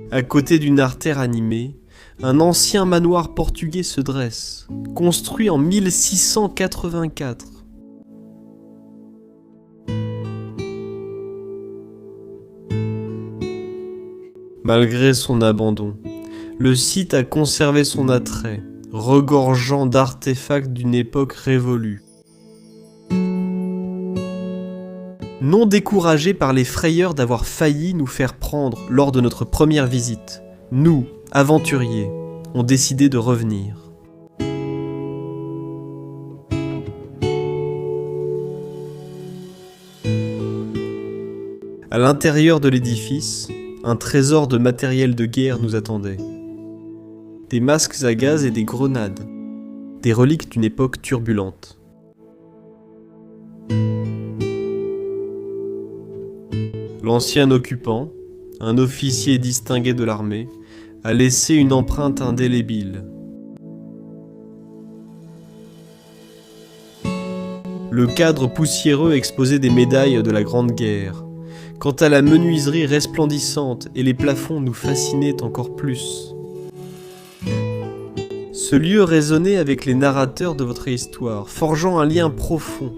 À côté d'une artère animée, un ancien manoir portugais se dresse, construit en 1684. Malgré son abandon, le site a conservé son attrait, regorgeant d'artefacts d'une époque révolue. Non découragés par les frayeurs d'avoir failli nous faire prendre lors de notre première visite, nous, aventuriers, ont décidé de revenir. À l'intérieur de l'édifice, un trésor de matériel de guerre nous attendait. Des masques à gaz et des grenades, des reliques d'une époque turbulente. L'ancien occupant, un officier distingué de l'armée, a laissé une empreinte indélébile. Le cadre poussiéreux exposait des médailles de la Grande Guerre. Quant à la menuiserie resplendissante et les plafonds nous fascinaient encore plus. Ce lieu résonnait avec les narrateurs de votre histoire, forgeant un lien profond.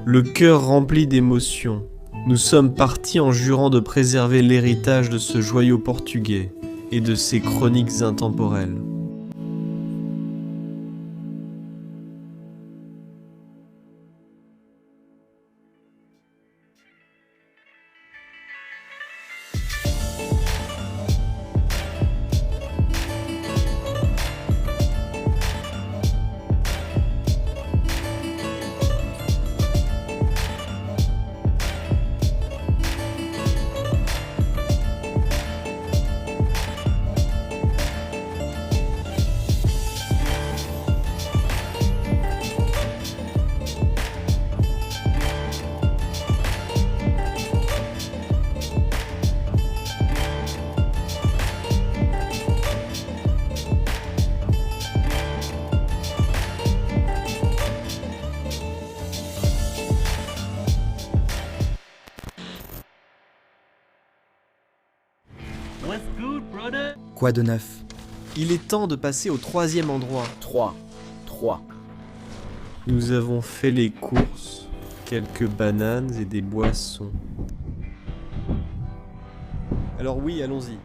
Le cœur rempli d'émotions, nous sommes partis en jurant de préserver l'héritage de ce joyau portugais et de ses chroniques intemporelles. Quoi de neuf? Il est temps de passer au troisième endroit. 3. Nous avons fait les courses, quelques bananes et des boissons. Alors oui, allons-y.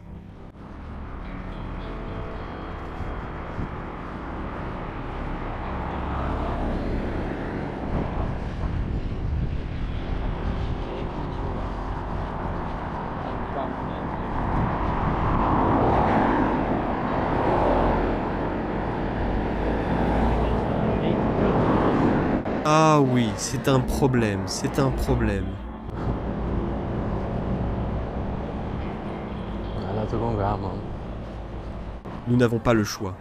Ah oui, c'est un problème, c'est un problème. Nous n'avons pas le choix.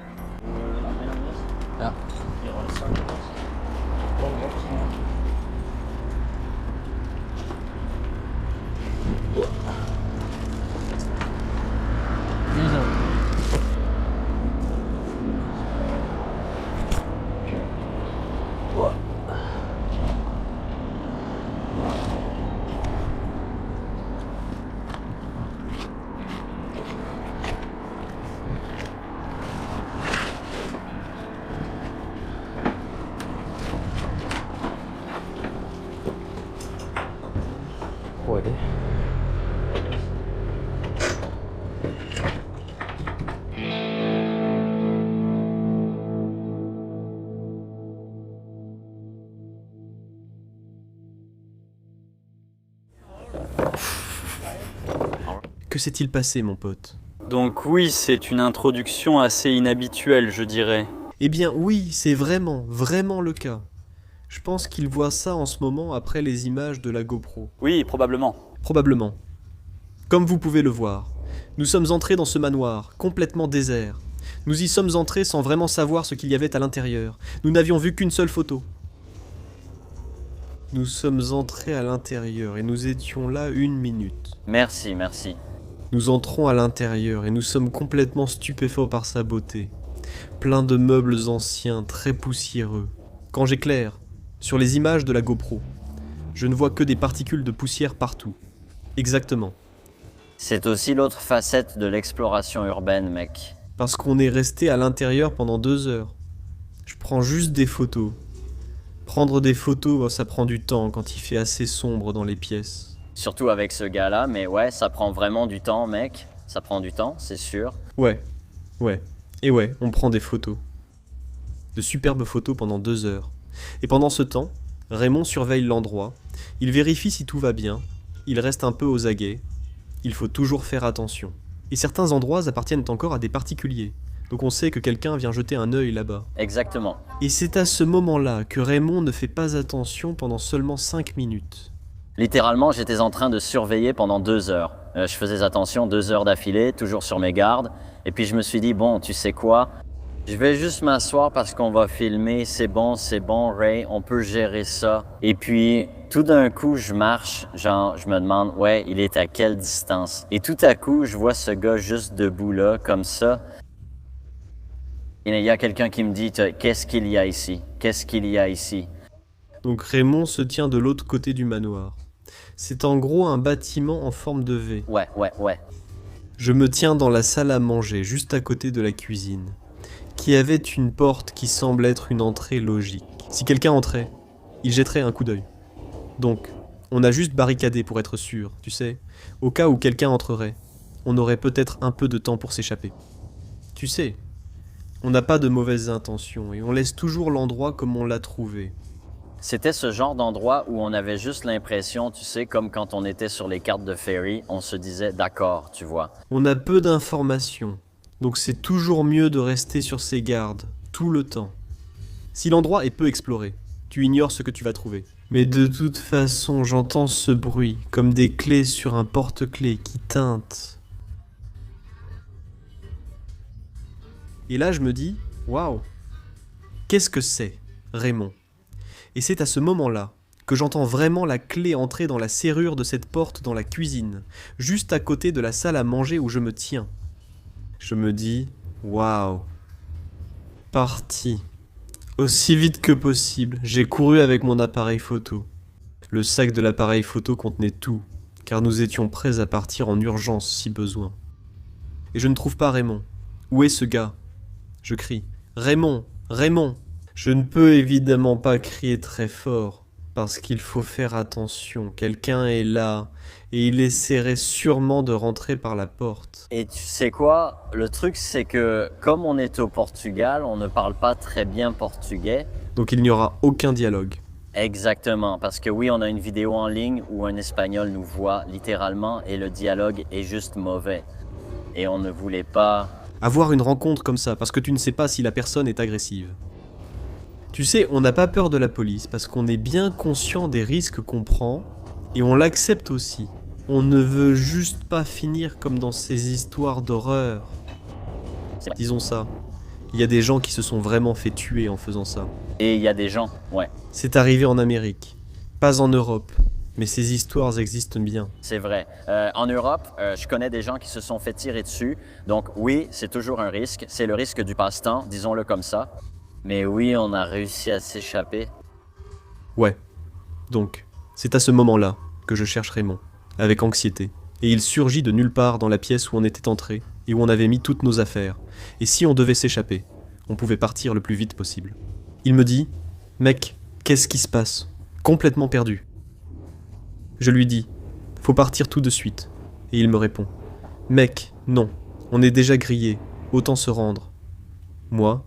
Que s'est-il passé, mon pote? Donc oui, c'est une introduction assez inhabituelle, je dirais. Eh bien oui, c'est vraiment le cas. Je pense qu'il voit ça en ce moment après les images de la GoPro. Oui, probablement. Probablement. Comme vous pouvez le voir, nous sommes entrés dans ce manoir, complètement désert. Nous y sommes entrés sans vraiment savoir ce qu'il y avait à l'intérieur. Nous n'avions vu qu'une seule photo. Nous sommes entrés à l'intérieur et nous étions là 1 minute. Merci. Nous entrons à l'intérieur et nous sommes complètement stupéfaits par sa beauté. Plein de meubles anciens, très poussiéreux. Quand j'éclaire, sur les images de la GoPro, Je ne vois que des particules de poussière partout. Exactement. C'est aussi l'autre facette de l'exploration urbaine, mec. Parce qu'on est resté à l'intérieur pendant 2 heures. Je prends juste des photos. Prendre des photos, ça prend du temps quand il fait assez sombre dans les pièces. Surtout avec ce gars-là, mais ouais, ça prend vraiment du temps, mec. Ça prend du temps, c'est sûr. Ouais. Et ouais, on prend des photos. De superbes photos pendant 2 heures. Et pendant ce temps, Raymond surveille l'endroit. Il vérifie si tout va bien. Il reste un peu aux aguets. Il faut toujours faire attention. Et certains endroits appartiennent encore à des particuliers. Donc on sait que quelqu'un vient jeter un œil là-bas. Exactement. Et c'est à ce moment-là que Raymond ne fait pas attention pendant seulement 5 minutes. Littéralement, j'étais en train de surveiller pendant 2 heures. Je faisais attention 2 heures d'affilée, toujours sur mes gardes. Et puis je me suis dit, bon, tu sais quoi? Je vais juste m'asseoir parce qu'on va filmer, c'est bon, Ray, on peut gérer ça. Et puis, tout d'un coup, je marche, genre, je me demande, ouais, il est à quelle distance? Et tout à coup, je vois ce gars juste debout là, comme ça. Et il y a quelqu'un qui me dit, qu'est-ce qu'il y a ici? Qu'est-ce qu'il y a ici? Donc Raymond se tient de l'autre côté du manoir. C'est en gros un bâtiment en forme de V. Ouais. Je me tiens dans la salle à manger, juste à côté de la cuisine, qui avait une porte qui semble être une entrée logique. Si quelqu'un entrait, il jetterait un coup d'œil. Donc, on a juste barricadé pour être sûr, tu sais, au cas où quelqu'un entrerait. On aurait peut-être un peu de temps pour s'échapper. Tu sais, on n'a pas de mauvaises intentions et on laisse toujours l'endroit comme on l'a trouvé. C'était ce genre d'endroit où on avait juste l'impression, tu sais, comme quand on était sur les cartes de Fairy, on se disait d'accord, tu vois. On a peu d'informations, donc c'est toujours mieux de rester sur ses gardes, tout le temps. Si l'endroit est peu exploré, tu ignores ce que tu vas trouver. Mais de toute façon, j'entends ce bruit, comme des clés sur un porte-clés qui tinte. Et là, je me dis, waouh, qu'est-ce que c'est, Raymond? Et c'est à ce moment-là que j'entends vraiment la clé entrer dans la serrure de cette porte dans la cuisine, juste à côté de la salle à manger où je me tiens. Je me dis, waouh, parti. Aussi vite que possible, j'ai couru avec mon appareil photo. Le sac de l'appareil photo contenait tout, car nous étions prêts à partir en urgence si besoin. Et je ne trouve pas Raymond. Où est ce gars? Je crie, Raymond, Raymond! Je ne peux évidemment pas crier très fort, parce qu'il faut faire attention, quelqu'un est là, et il essaierait sûrement de rentrer par la porte. Et tu sais quoi? Le truc, c'est que comme on est au Portugal, on ne parle pas très bien portugais. Donc il n'y aura aucun dialogue. Exactement, parce que oui, on a une vidéo en ligne où un Espagnol nous voit littéralement et le dialogue est juste mauvais. Et on ne voulait pas... Avoir une rencontre comme ça, parce que tu ne sais pas si la personne est agressive. Tu sais, on n'a pas peur de la police parce qu'on est bien conscient des risques qu'on prend et on l'accepte aussi. On ne veut juste pas finir comme dans ces histoires d'horreur. Disons ça. Il y a des gens qui se sont vraiment fait tuer en faisant ça. Et il y a des gens, ouais. C'est arrivé en Amérique, pas en Europe, mais ces histoires existent bien. C'est vrai. En Europe, je connais des gens qui se sont fait tirer dessus. Donc oui, c'est toujours un risque. C'est le risque du passe-temps, disons-le comme ça. Mais oui, on a réussi à s'échapper. Ouais. Donc, c'est à ce moment-là que je cherche Raymond, avec anxiété. Et il surgit de nulle part dans la pièce où on était entré et où on avait mis toutes nos affaires. Et si on devait s'échapper, on pouvait partir le plus vite possible. Il me dit « Mec, qu'est-ce qui se passe ?» Complètement perdu. Je lui dis « Faut partir tout de suite. » Et il me répond « Mec, non, on est déjà grillé, autant se rendre. » Moi,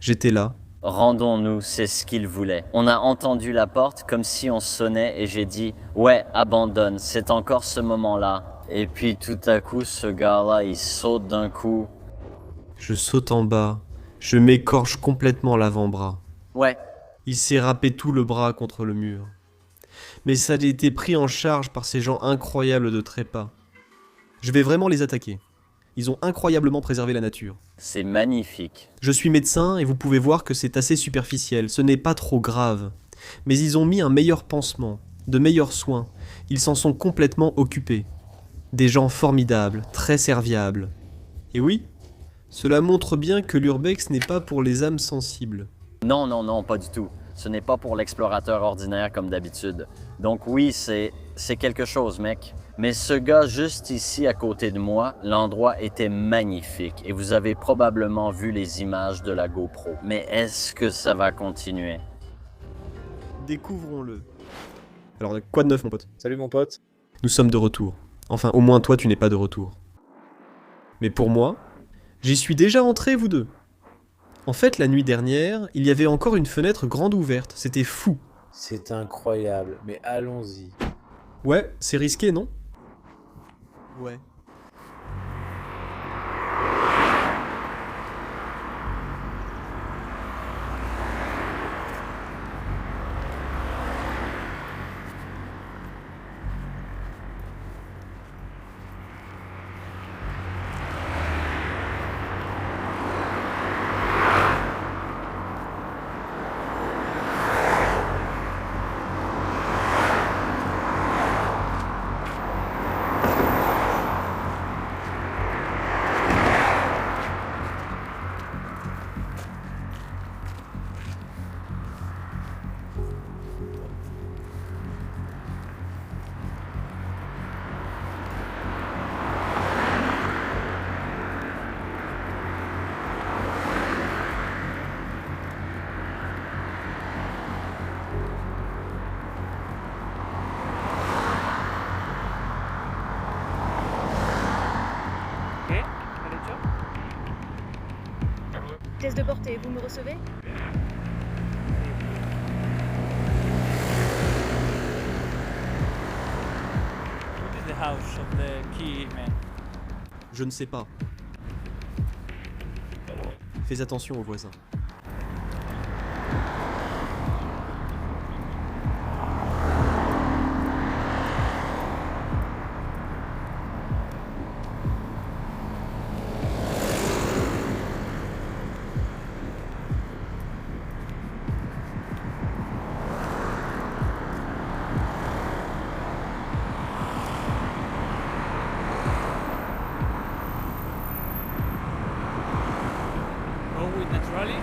j'étais là. Rendons-nous, c'est ce qu'il voulait. On a entendu la porte comme si on sonnait et j'ai dit « Ouais, abandonne, c'est encore ce moment-là. » Et puis tout à coup, ce gars-là, il saute d'un coup. Je saute en bas, je m'écorche complètement l'avant-bras. Ouais. Il s'est râpé tout le bras contre le mur. Mais ça a été pris en charge par ces gens incroyables de trépas. Je vais vraiment les attaquer. Ils ont incroyablement préservé la nature. C'est magnifique. Je suis médecin et vous pouvez voir que c'est assez superficiel, ce n'est pas trop grave. Mais ils ont mis un meilleur pansement, de meilleurs soins. Ils s'en sont complètement occupés. Des gens formidables, très serviables. Et oui, cela montre bien que l'urbex n'est pas pour les âmes sensibles. Non, pas du tout. Ce n'est pas pour l'explorateur ordinaire comme d'habitude. Donc oui, c'est quelque chose, mec. Mais ce gars juste ici à côté de moi, l'endroit était magnifique et vous avez probablement vu les images de la GoPro. Mais est-ce que ça va continuer? Découvrons-le. Alors, quoi de neuf, mon pote? Salut mon pote. Nous sommes de retour. Enfin, au moins toi, tu n'es pas de retour. Mais pour moi, j'y suis déjà entré, vous deux. En fait, la nuit dernière, il y avait encore une fenêtre grande ouverte. C'était fou. C'est incroyable, mais allons-y. Ouais, c'est risqué, non? Ouais. Test de portée, vous me recevez? What is the house of the key man? Je ne sais pas. Fais attention aux voisins. Go with naturally.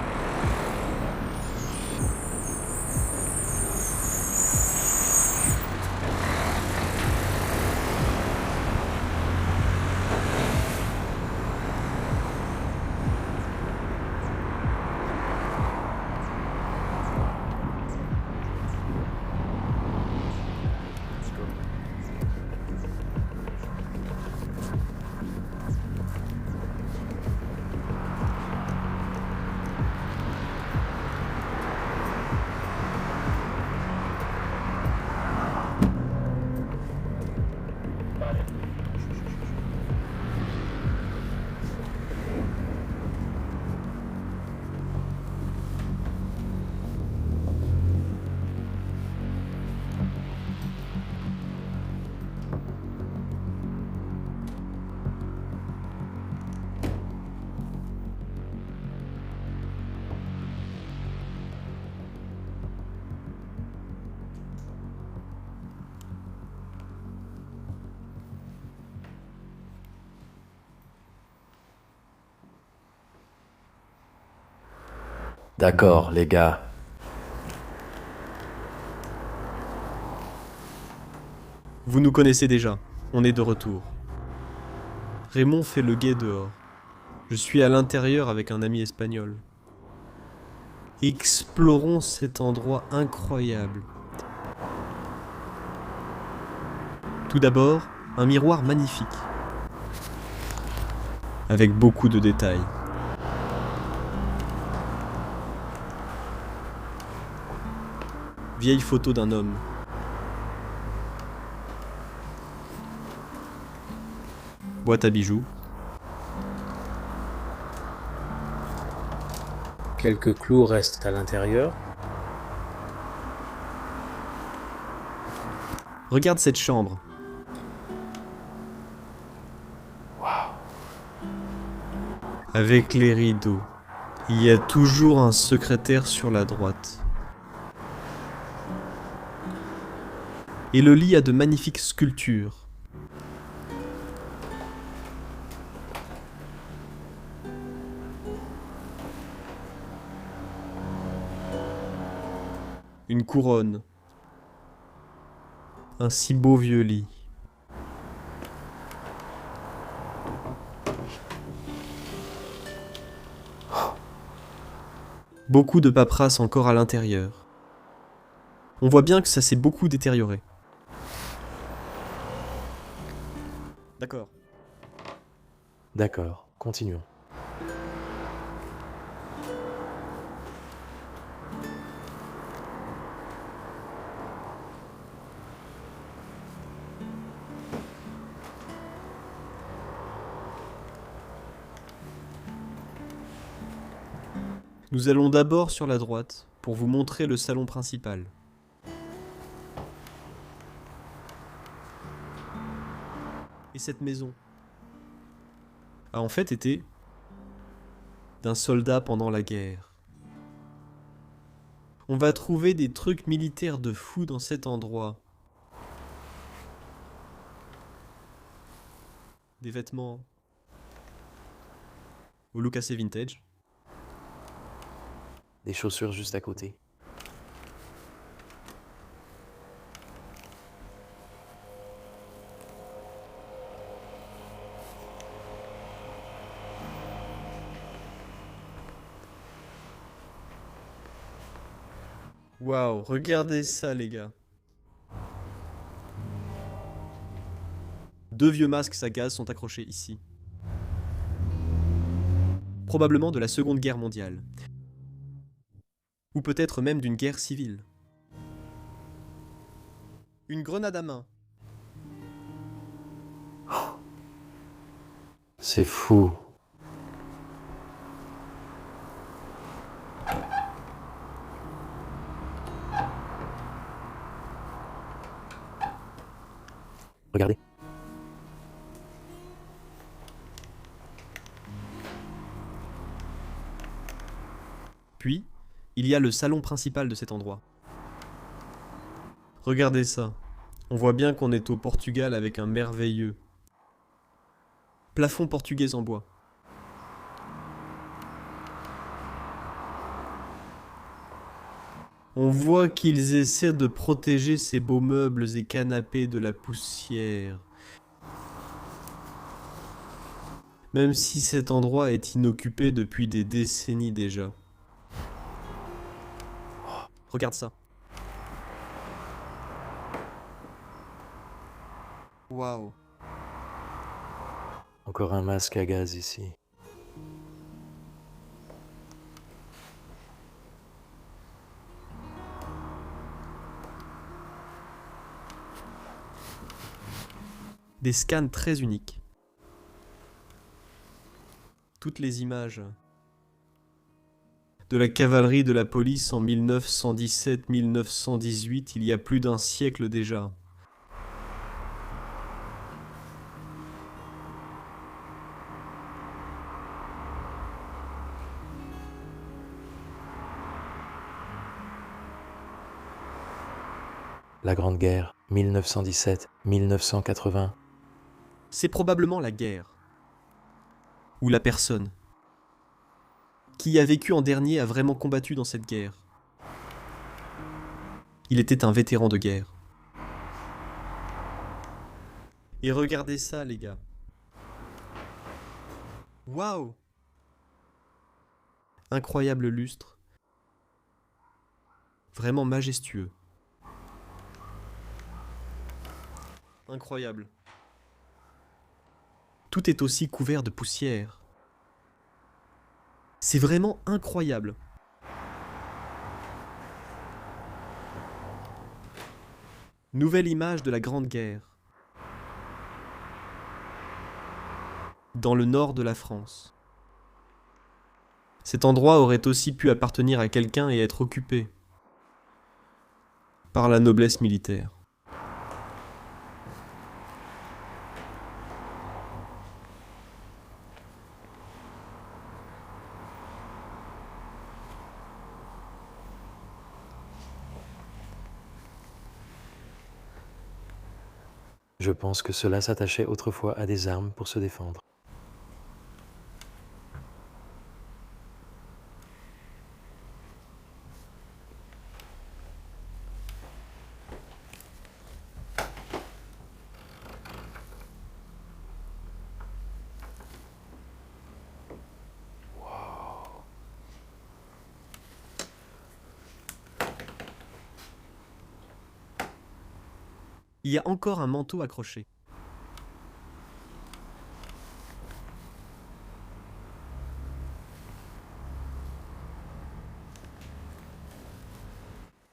D'accord, les gars. Vous nous connaissez déjà, on est de retour. Raymond fait le guet dehors. Je suis à l'intérieur avec un ami espagnol. Explorons cet endroit incroyable. Tout d'abord, un miroir magnifique. Avec beaucoup de détails. Vieille photo d'un homme. Boîte à bijoux. Quelques clous restent à l'intérieur. Regarde cette chambre. Avec les rideaux. Il y a toujours un secrétaire sur la droite. Et le lit a de magnifiques sculptures. une couronne, un si beau vieux lit. Beaucoup de paperasse encore à l'intérieur. On voit bien que ça s'est beaucoup détérioré. D'accord. D'accord, continuons. Nous allons d'abord sur la droite pour vous montrer le salon principal. Et cette maison a en fait été d'un soldat pendant la guerre. On va trouver des trucs militaires de fou dans cet endroit. Des vêtements au look assez vintage. Des chaussures juste à côté. Waouh, regardez ça les gars. Deux vieux masques à gaz sont accrochés ici. Probablement de la Seconde Guerre mondiale. Ou peut-être même d'une guerre civile. Une grenade à main. C'est fou. Regardez. Puis, il y a le salon principal de cet endroit. Regardez ça. On voit bien qu'on est au Portugal avec un merveilleux plafond portugais en bois. On voit qu'ils essaient de protéger ces beaux meubles et canapés de la poussière. Même si cet endroit est inoccupé depuis des décennies déjà. Oh, regarde ça. Waouh. Encore un masque à gaz ici. Des scans très uniques. Toutes les images de la cavalerie de la police en 1917-1918, il y a plus d'un siècle déjà. La Grande Guerre, 1917-1980. C'est probablement la guerre. Ou la personne qui a vécu en dernier a vraiment combattu dans cette guerre. Il était un vétéran de guerre. Et regardez ça, les gars. Waouh! Incroyable lustre. Vraiment majestueux. Incroyable. Tout est aussi couvert de poussière. C'est vraiment incroyable. Nouvelle image de la Grande Guerre. Dans le nord de la France. Cet endroit aurait aussi pu appartenir à quelqu'un et être occupé par la noblesse militaire. Je pense que cela s'attachait autrefois à des armes pour se défendre. Il y a encore un manteau accroché.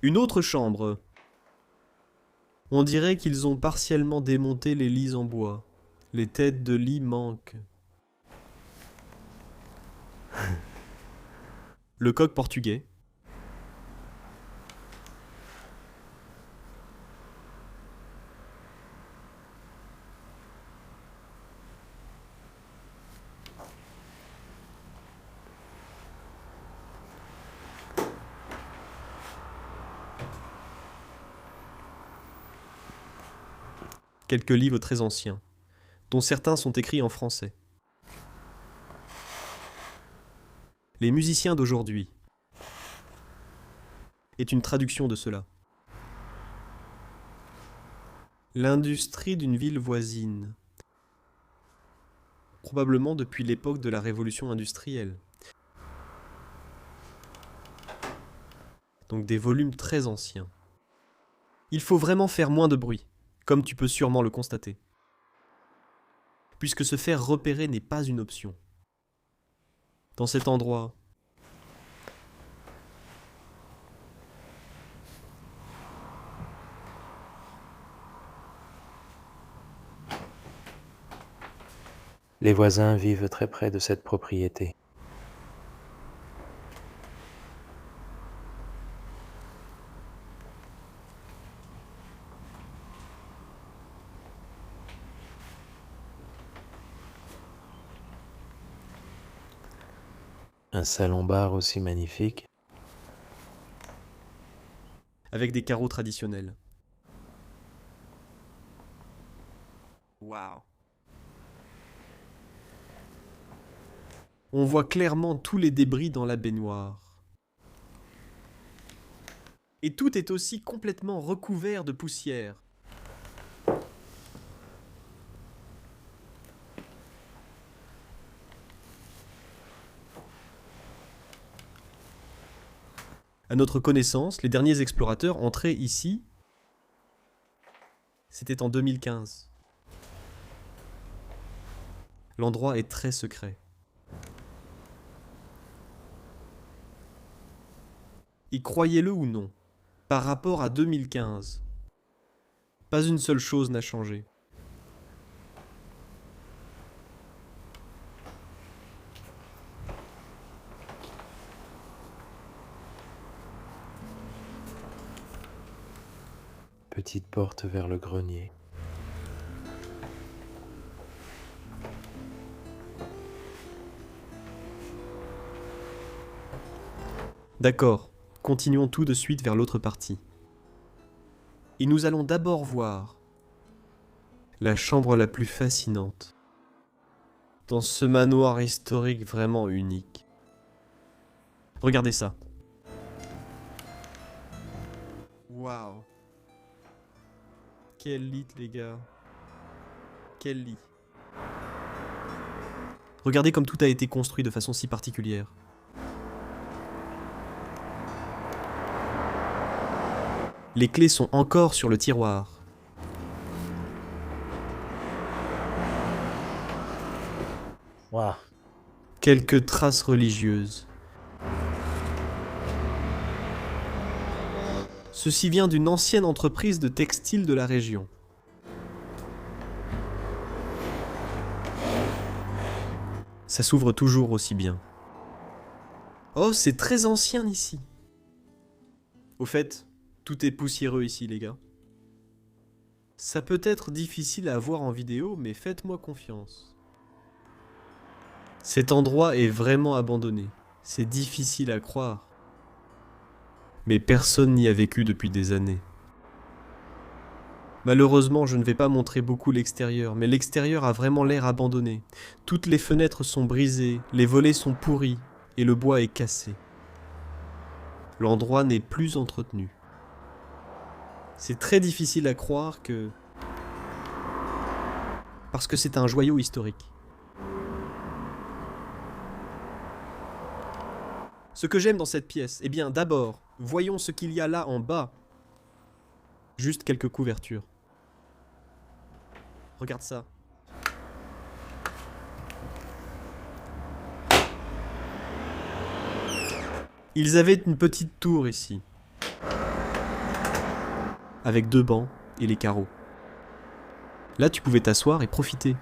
Une autre chambre. On dirait qu'ils ont partiellement démonté les lits en bois. Les têtes de lit manquent. Le coq portugais. Quelques livres très anciens, dont certains sont écrits en français. Les musiciens d'aujourd'hui est une traduction de cela. L'industrie d'une ville voisine, probablement depuis l'époque de la révolution industrielle. Donc des volumes très anciens. Il faut vraiment faire moins de bruit, comme tu peux sûrement le constater. Puisque se faire repérer n'est pas une option. Dans cet endroit, Les voisins vivent très près de cette propriété. Un salon-bar aussi magnifique. avec des carreaux traditionnels. Waouh! On voit clairement tous les débris dans la baignoire. Et tout est aussi complètement recouvert de poussière. À notre connaissance, les derniers explorateurs entrés ici, c'était en 2015. L'endroit est très secret. Et croyez-le ou non, par rapport à 2015, pas une seule chose n'a changé. Petite porte vers le grenier. D'accord, continuons tout de suite vers l'autre partie. Et nous allons d'abord voir la chambre la plus fascinante dans ce manoir historique vraiment unique. Regardez ça. Waouh. Quel lit, les gars. Quel lit. Regardez comme tout a été construit de façon si particulière. Les clés sont encore sur le tiroir. Waouh! Quelques traces religieuses. Ceci vient d'une ancienne entreprise de textile de la région. Ça s'ouvre toujours aussi bien. Oh, c'est très ancien ici. Au fait, tout est poussiéreux ici, les gars. Ça peut être difficile à voir en vidéo, mais faites-moi confiance. Cet endroit est vraiment abandonné. C'est difficile à croire. Mais personne n'y a vécu depuis des années. Malheureusement, je ne vais pas montrer beaucoup l'extérieur, mais l'extérieur a vraiment l'air abandonné. Toutes les fenêtres sont brisées, les volets sont pourris, et le bois est cassé. L'endroit n'est plus entretenu. C'est très difficile à croire que... parce que c'est un joyau historique. Ce que j'aime dans cette pièce, eh bien d'abord, voyons ce qu'il y a là en bas. Juste quelques couvertures. regarde ça. Ils avaient une petite tour ici, avec 2 bancs et les carreaux. Là, tu pouvais t'asseoir et profiter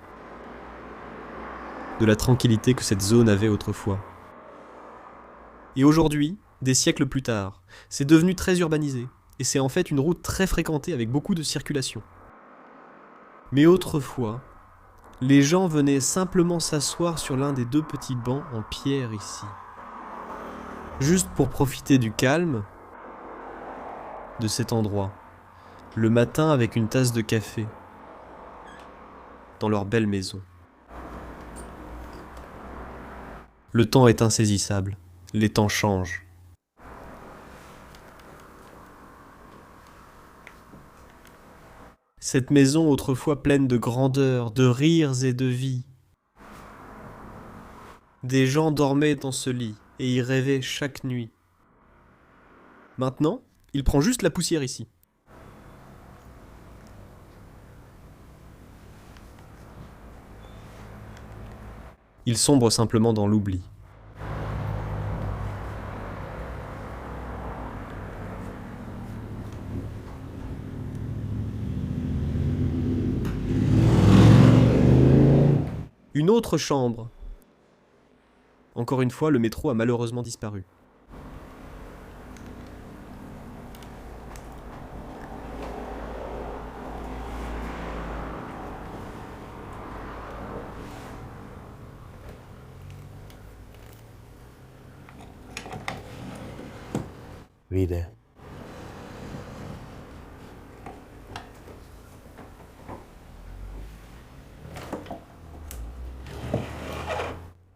de la tranquillité que cette zone avait autrefois. Et aujourd'hui, des siècles plus tard, c'est devenu très urbanisé, et c'est en fait une route très fréquentée avec beaucoup de circulation. Mais autrefois, les gens venaient simplement s'asseoir sur l'un des 2 petits bancs en pierre ici. Juste pour profiter du calme de cet endroit, le matin avec une tasse de café, dans leur belle maison. Le temps est insaisissable, les temps changent. Cette maison autrefois pleine de grandeur, de rires et de vie. Des gens dormaient dans ce lit et y rêvaient chaque nuit. Maintenant, il prend juste la poussière ici. Il sombre simplement dans l'oubli. Une autre chambre. Encore une fois, le métro a malheureusement disparu. Vide.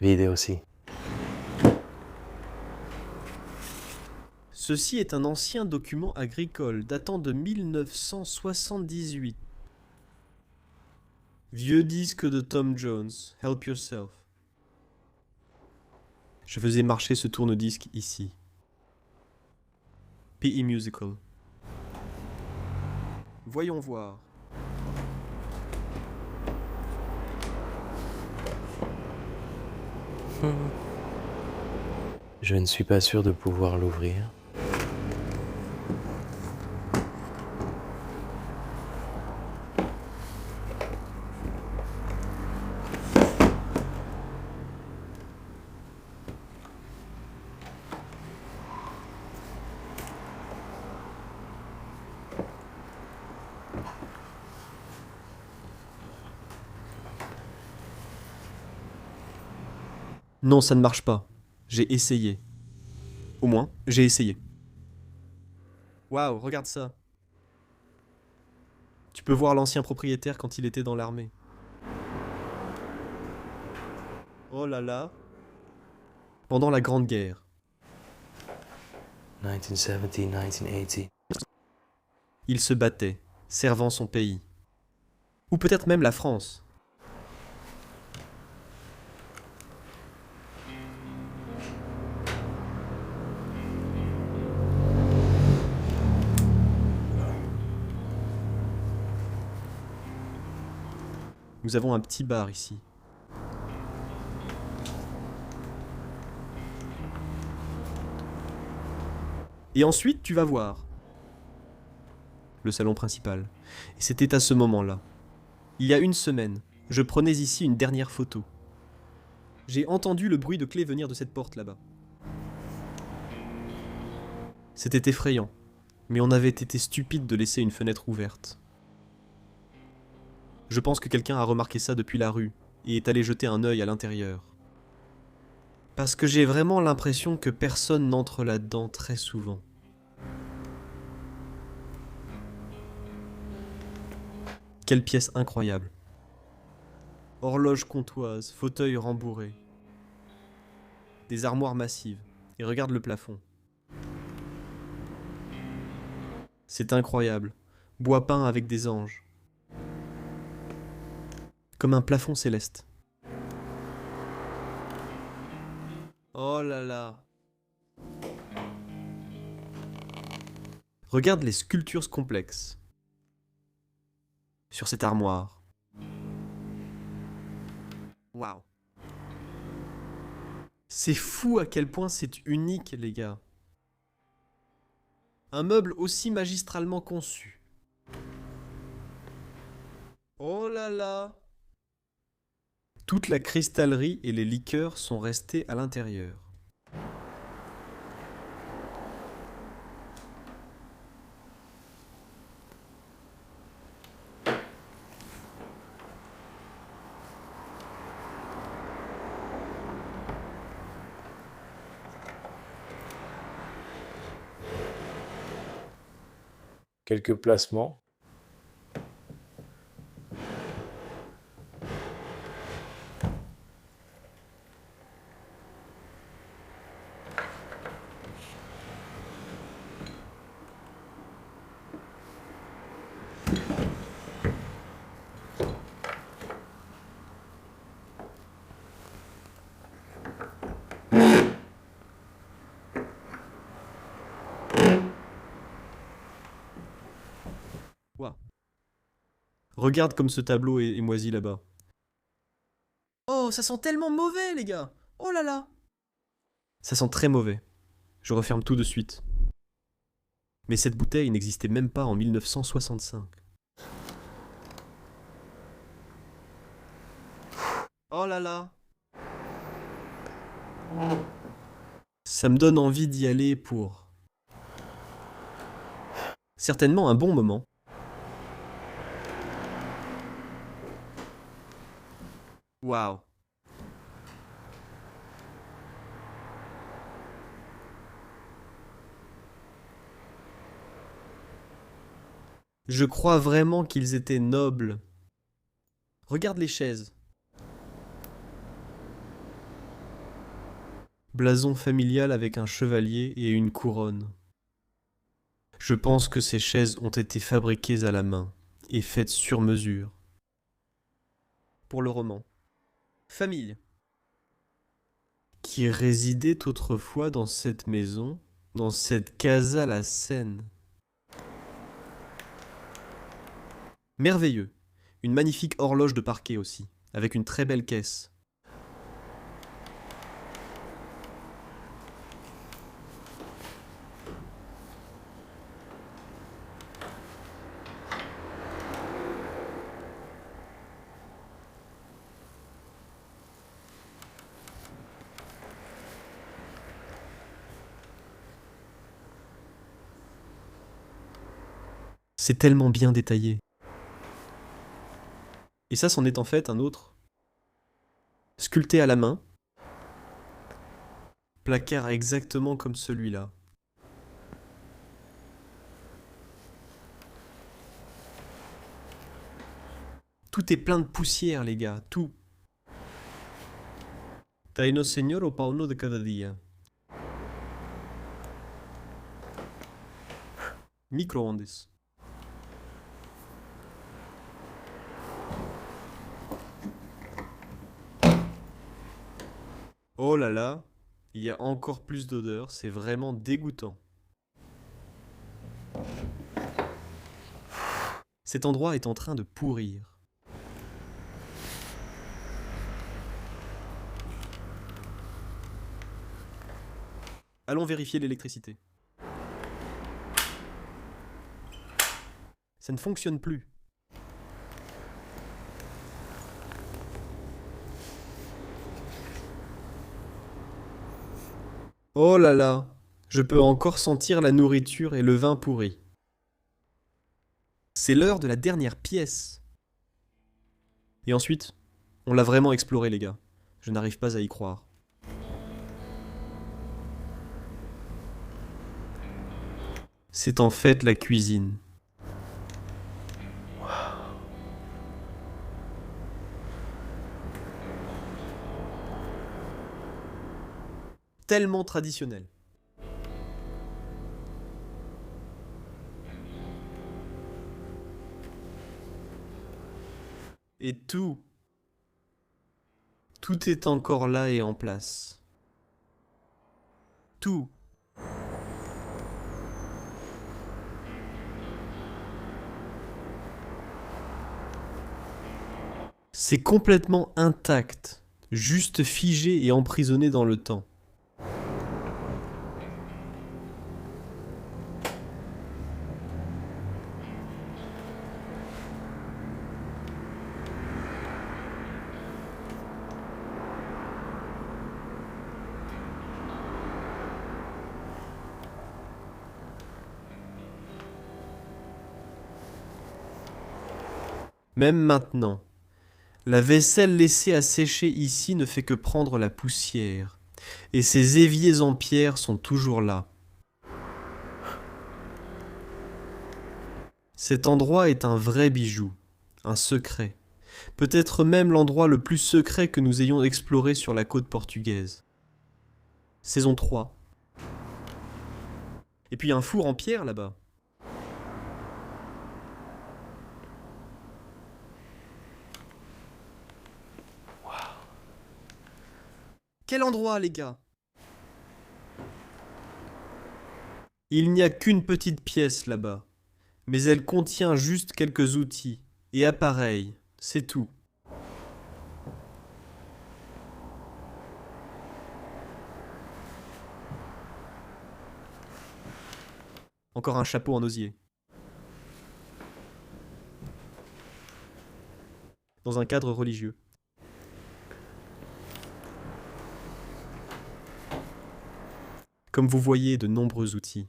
Vide aussi. Ceci est un ancien document agricole datant de 1978. Vieux disque de Tom Jones, Help Yourself. Je faisais marcher ce tourne-disque ici. P.E. Musical. Voyons voir. Je ne suis pas sûr de pouvoir l'ouvrir. Non, ça ne marche pas. J'ai essayé. Au moins, j'ai essayé. Waouh, regarde ça. Tu peux voir l'ancien propriétaire quand il était dans l'armée. Oh là là. Pendant la Grande Guerre. 1970-1980. Il se battait, servant son pays. Ou peut-être même la France. Nous avons un petit bar ici. Et ensuite, tu vas voir le salon principal. Et c'était à ce moment-là. Il y a une semaine, je prenais ici une dernière photo. J'ai entendu le bruit de clé venir de cette porte là-bas. C'était effrayant, mais on avait été stupide de laisser une fenêtre ouverte. Je pense que quelqu'un a remarqué ça depuis la rue et est allé jeter un œil à l'intérieur. Parce que j'ai vraiment l'impression que personne n'entre là-dedans très souvent. Quelle pièce incroyable. Horloge comptoise, fauteuil rembourré. Des armoires massives. Et regarde le plafond. C'est incroyable. Bois peint avec des anges. Comme un plafond céleste. Oh là là. Regarde les sculptures complexes. Sur cette armoire. Waouh. C'est fou à quel point c'est unique, les gars. Un meuble aussi magistralement conçu. Oh là là. Toute la cristallerie et les liqueurs sont restées à l'intérieur. Quelques placements. Waouh. Regarde comme ce tableau est moisi là-bas. Oh, ça sent tellement mauvais, les gars. Oh là là. Ça sent très mauvais. Je referme tout de suite. Mais cette bouteille n'existait même pas en 1965. Oh là là. Ça me donne envie d'y aller pour... certainement un bon moment. Waouh. Je crois vraiment qu'ils étaient nobles. Regarde les chaises. Blason familial avec un chevalier et une couronne. Je pense que ces chaises ont été fabriquées à la main et faites sur mesure. Pour le roman. Famille. Qui résidait autrefois dans cette maison, dans cette casa la Seine. Merveilleux. Une magnifique horloge de parquet aussi, avec une très belle caisse. C'est tellement bien détaillé. Et ça, c'en est en fait un autre. Sculpté à la main. Placard exactement comme celui-là. Tout est plein de poussière, les gars, tout. Taino señor o pauno de cada dia. Micro-ondes. Oh là là, il y a encore plus d'odeur, c'est vraiment dégoûtant. Cet endroit est en train de pourrir. Allons vérifier l'électricité. Ça ne fonctionne plus. Oh là là, je peux encore sentir la nourriture et le vin pourri. C'est l'heure de la dernière pièce. Et ensuite, on l'a vraiment exploré, les gars. Je n'arrive pas à y croire. C'est en fait la cuisine. Tellement traditionnel. Et tout est encore là et en place. Tout. C'est complètement intact. juste figé et emprisonné dans le temps. Même maintenant, la vaisselle laissée à sécher ici ne fait que prendre la poussière, et ces éviers en pierre sont toujours là. Cet endroit est un vrai bijou, un secret, peut-être même l'endroit le plus secret que nous ayons exploré sur la côte portugaise. Saison 3. Et puis un four en pierre là-bas. Quel endroit, les gars? Il n'y a qu'une petite pièce là-bas, mais elle contient juste quelques outils et appareils, c'est tout. Encore un chapeau en osier. Dans un cadre religieux. Comme vous voyez, de nombreux outils.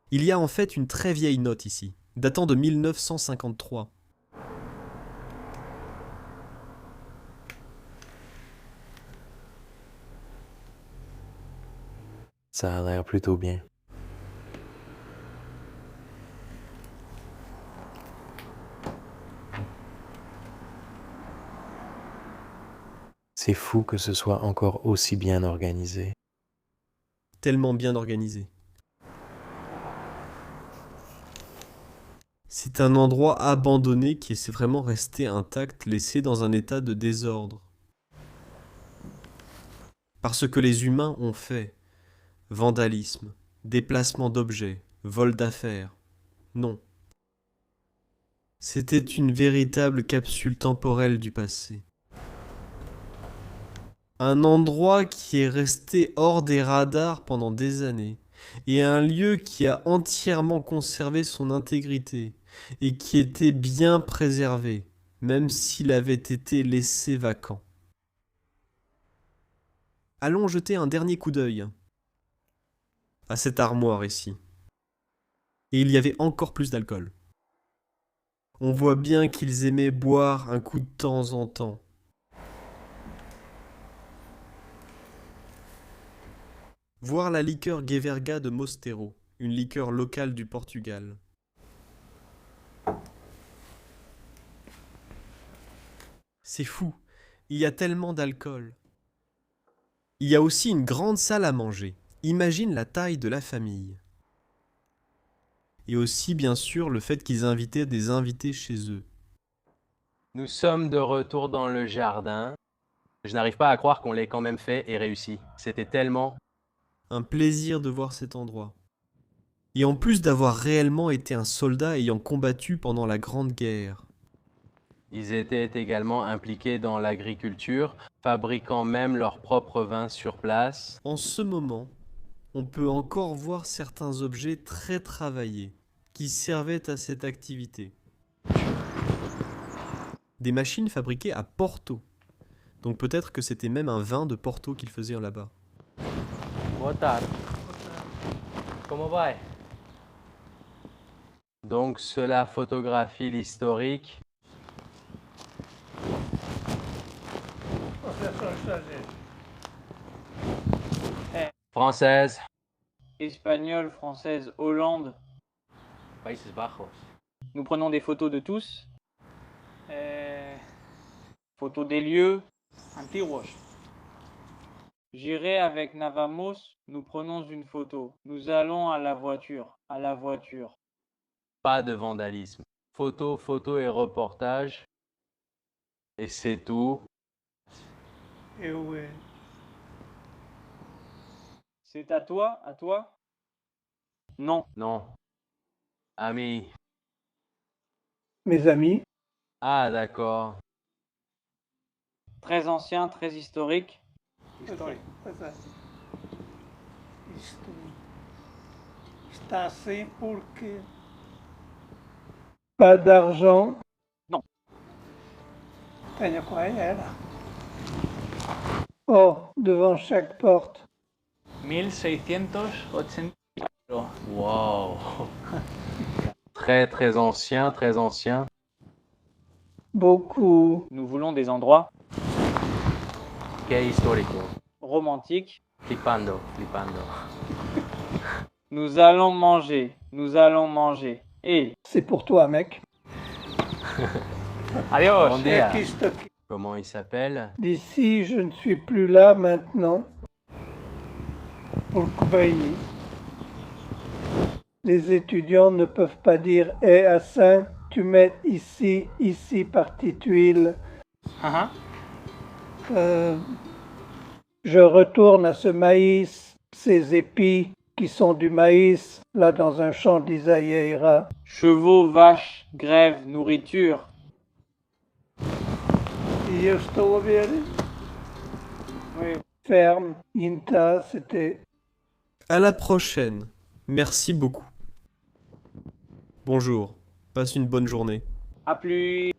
Il y a en fait une très vieille note ici, datant de 1953. Ça a l'air plutôt bien. C'est fou que ce soit encore aussi bien organisé. Tellement bien organisé. C'est un endroit abandonné qui est vraiment resté intact, laissé dans un état de désordre. Parce que les humains ont fait. Vandalisme, déplacement d'objets, vol d'affaires. Non. C'était une véritable capsule temporelle du passé. Un endroit qui est resté hors des radars pendant des années, et un lieu qui a entièrement conservé son intégrité, et qui était bien préservé, même s'il avait été laissé vacant. Allons jeter un dernier coup d'œil à cette armoire ici. Et il y avait encore plus d'alcool. On voit bien qu'ils aimaient boire un coup de temps en temps. Voir la liqueur Gueverga de Mosteiro, une liqueur locale du Portugal. C'est fou, il y a tellement d'alcool. Il y a aussi une grande salle à manger. Imagine la taille de la famille. Et aussi, bien sûr, le fait qu'ils invitaient des invités chez eux. Nous sommes de retour dans le jardin. Je n'arrive pas à croire qu'on l'ait quand même fait et réussi. C'était tellement... Un plaisir de voir cet endroit. Et en plus d'avoir réellement été un soldat ayant combattu pendant la Grande Guerre. Ils étaient également impliqués dans l'agriculture, fabriquant même leur propre vin sur place. En ce moment, on peut encore voir certains objets très travaillés qui servaient à cette activité. Des machines fabriquées à Porto. Donc peut-être que c'était même un vin de Porto qu'ils faisaient là-bas. Boa tarde. Comment va? Donc cela photographie l'historique. Française. Espagnole, française, Hollande. Países Bajos. Nous prenons des photos de tous. Photos des lieux. Antiguos. J'irai avec Navamos, nous prenons une photo. Nous allons à la voiture. À la voiture. Pas de vandalisme. Photo, photo et reportage. Et c'est tout. Et ouais. C'est à toi? À toi? Non. Non. Ami. Mes amis? Ah, d'accord. Très ancien, très historique. Está assim porque pas d'argent. Non. Tenha qual era. Oh, devant chaque porte. 1680. Wow. Très très ancien, très ancien. Beaucoup. Nous voulons des endroits Que histórico. romantiques. Flipando, flipando. Nous allons manger. Nous allons manger. Et C'est pour toi, mec. adios. Bon dia. Aqui estou aqui. Comment il s'appelle? D'ici, je ne suis plus là maintenant. Pour le Kubaïni. Les étudiants ne peuvent pas dire « Eh Hassan, tu mets ici, ici, partie tuile. Je retourne à ce maïs, ces épis qui sont du maïs, là dans un champ d'Isaïeira. Chevaux, vaches, grève, nourriture. E eu estou a ver Oui. ferme, Inta, c'était... À la prochaine. Merci beaucoup. Bonjour. Passe une bonne journée. À plus.